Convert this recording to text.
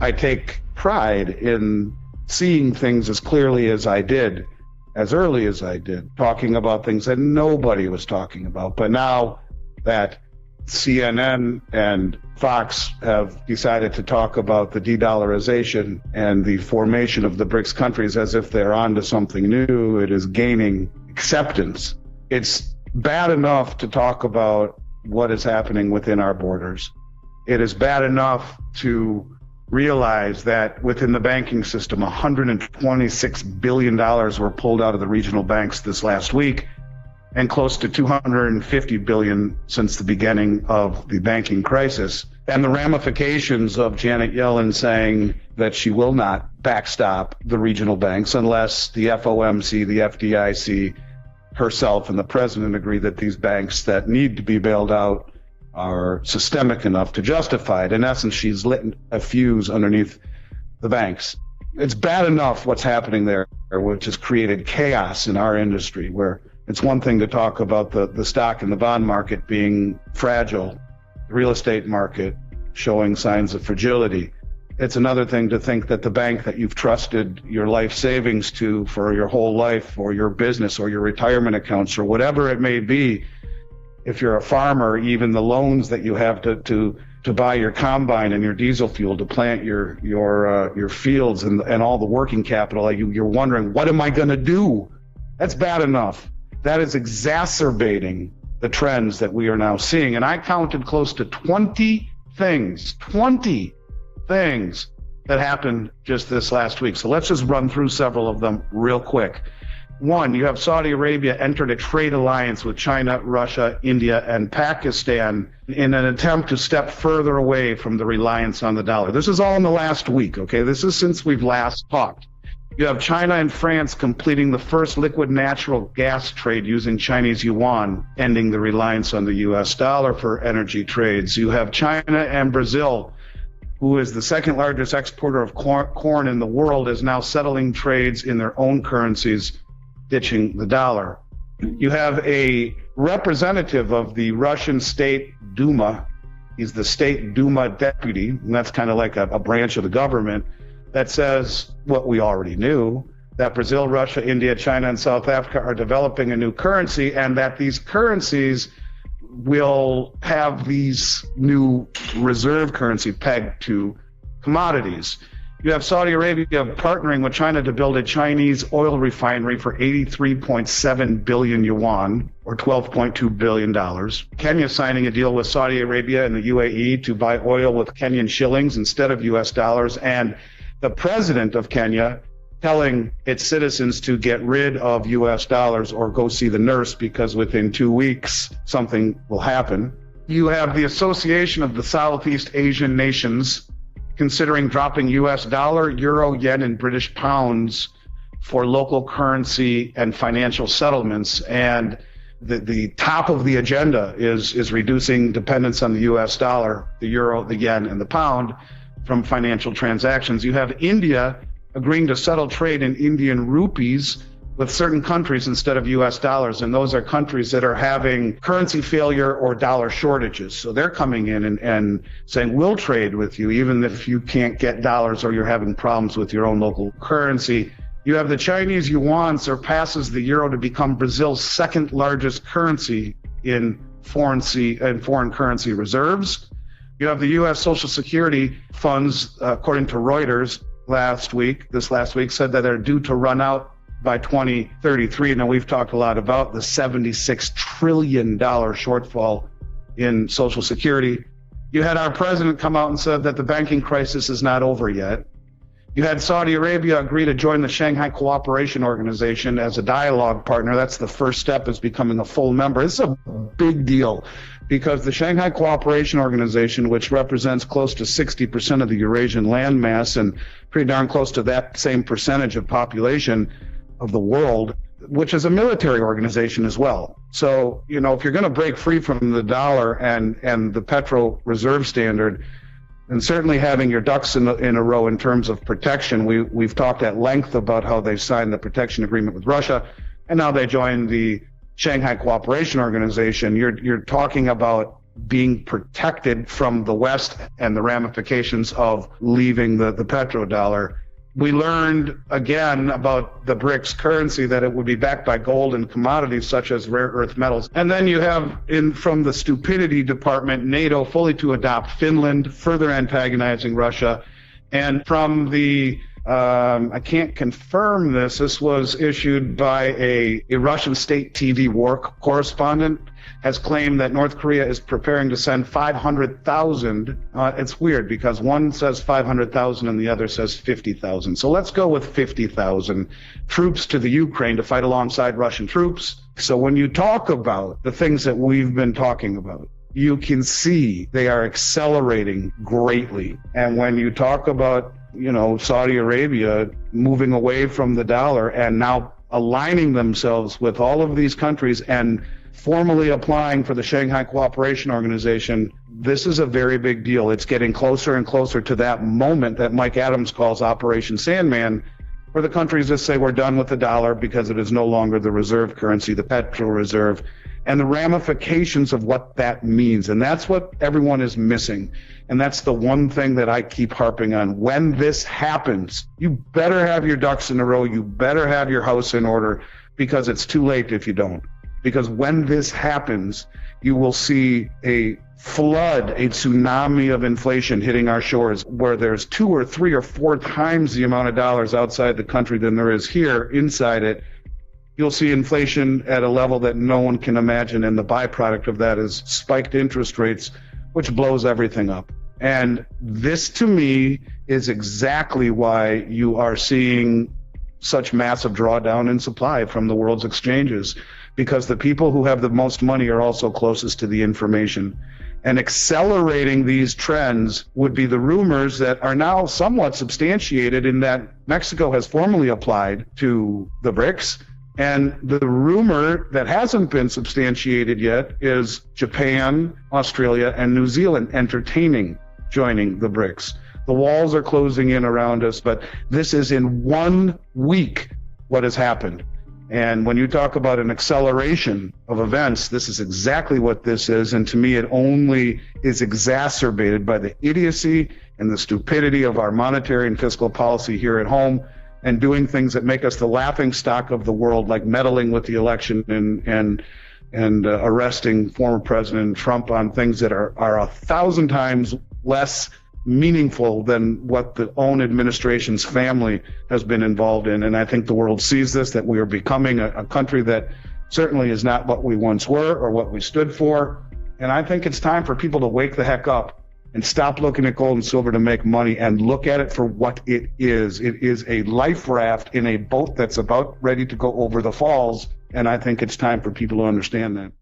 I take pride in seeing things as clearly as I did, as early as I did, talking about things that nobody was talking about. But now that CNN and Fox have decided to talk about the de-dollarization and the formation of the BRICS countries as if they're onto something new, it is gaining acceptance. It's bad enough to talk about what is happening within our borders. It is bad enough to realize that within the banking system, $126 billion were pulled out of the regional banks this last week, and close to $250 billion since the beginning of the banking crisis. And the ramifications of Janet Yellen saying that she will not backstop the regional banks unless the FOMC, the FDIC, herself and the president agree that these banks that need to be bailed out are systemic enough to justify it. In essence, she's lit a fuse underneath the banks. It's bad enough what's happening there, which has created chaos in our industry, where it's one thing to talk about the stock and the bond market being fragile, the real estate market showing signs of fragility. It's another thing to think that the bank that you've trusted your life savings to for your whole life, or your business, or your retirement accounts, or whatever it may be, if you're a farmer, even the loans that you have to buy your combine and your diesel fuel to plant your fields and all the working capital, you're wondering, what am I going to do? That's bad enough. That is exacerbating the trends that we are now seeing. And I counted close to 20 things that happened just this last week. So let's just run through several of them real quick. One, you have Saudi Arabia entered a trade alliance with China, Russia, India, and Pakistan in an attempt to step further away from the reliance on the dollar. This is all in the last week, okay? This is since we've last talked. You have China and France completing the first liquid natural gas trade using Chinese yuan, ending the reliance on the U.S. dollar for energy trades. You have China and Brazil, who is the second largest exporter of corn in the world, is now settling trades in their own currencies, ditching the dollar. You have a representative of the Russian State Duma. He's the State Duma deputy, and that's kind of like a branch of the government, that says what we already knew, that Brazil, Russia, India, China, and South Africa are developing a new currency, and that these currencies will have these new reserve currency pegged to commodities. You have Saudi Arabia partnering with China to build a Chinese oil refinery for 83.7 billion yuan, or $12.2 billion. Kenya signing a deal with Saudi Arabia and the UAE to buy oil with Kenyan shillings instead of US dollars, and the president of Kenya telling its citizens to get rid of US dollars or go see the nurse because within 2 weeks something will happen. You have the Association of the Southeast Asian Nations considering dropping US dollar, euro, yen, and British pounds for local currency and financial settlements. And the top of the agenda is reducing dependence on the US dollar, the euro, the yen, and the pound from financial transactions. You have India agreeing to settle trade in Indian rupees with certain countries instead of US dollars, and those are countries that are having currency failure or dollar shortages. So they're coming in and saying, we'll trade with you even if you can't get dollars or you're having problems with your own local currency. You have the Chinese yuan surpasses the euro to become Brazil's second largest currency in foreign currency reserves. You have the U.S. Social Security funds, according to Reuters this last week, said that they're due to run out by 2033. Now, we've talked a lot about the $76 trillion shortfall in Social Security. You had our president come out and said that the banking crisis is not over yet. You had Saudi Arabia agree to join the Shanghai Cooperation Organization as a dialogue partner. That's the first step, is becoming a full member. It's a big deal because the Shanghai Cooperation Organization, which represents close to 60% of the Eurasian landmass and pretty darn close to that same percentage of population of the world, which is a military organization as well. So, if you're going to break free from the dollar and the Petro Reserve Standard, and certainly having your ducks in a row in terms of protection, we've talked at length about how they signed the protection agreement with Russia, and now they joined the Shanghai Cooperation Organization. You're talking about being protected from the West and the ramifications of leaving the petrodollar. We learned again about the BRICS currency, that it would be backed by gold and commodities such as rare earth metals. And then you have from the stupidity department, NATO fully to adopt Finland, further antagonizing Russia. And from the I can't confirm this. This was issued by a Russian state TV war correspondent, has claimed that North Korea is preparing to send 500,000. It's weird because one says 500,000 and the other says 50,000. So let's go with 50,000 troops to the Ukraine to fight alongside Russian troops. So when you talk about the things that we've been talking about, you can see they are accelerating greatly. And when you talk about, Saudi Arabia moving away from the dollar and now aligning themselves with all of these countries and formally applying for the Shanghai Cooperation Organization, this is a very big deal. It's getting closer and closer to that moment that Mike Adams calls Operation Sandman, where the countries just say we're done with the dollar because it is no longer the reserve currency, the petrol reserve, and the ramifications of what that means. And that's what everyone is missing. And that's the one thing that I keep harping on. When this happens, you better have your ducks in a row. You better have your house in order, because it's too late if you don't. Because when this happens, you will see a flood, a tsunami of inflation hitting our shores, where there's 2 or 3 or 4 times the amount of dollars outside the country than there is here inside it. You'll see inflation at a level that no one can imagine, and the byproduct of that is spiked interest rates, which blows everything up. And this, to me, is exactly why you are seeing such massive drawdown in supply from the world's exchanges, because the people who have the most money are also closest to the information. And accelerating these trends would be the rumors that are now somewhat substantiated in that Mexico has formally applied to the BRICS. And the rumor that hasn't been substantiated yet is Japan, Australia, and New Zealand joining the BRICS. The walls are closing in around us, but this is in 1 week what has happened. And when you talk about an acceleration of events, this is exactly what this is. And to me, it only is exacerbated by the idiocy and the stupidity of our monetary and fiscal policy here at home, and doing things that make us the laughing stock of the world, like meddling with the election and arresting former President Trump on things that are 1,000 times less meaningful than what the own administration's family has been involved in. And I think the world sees this, that we are becoming a country that certainly is not what we once were or what we stood for. And I think it's time for people to wake the heck up and stop looking at gold and silver to make money and look at it for what it is. It is a life raft in a boat that's about ready to go over the falls. And I think it's time for people to understand that.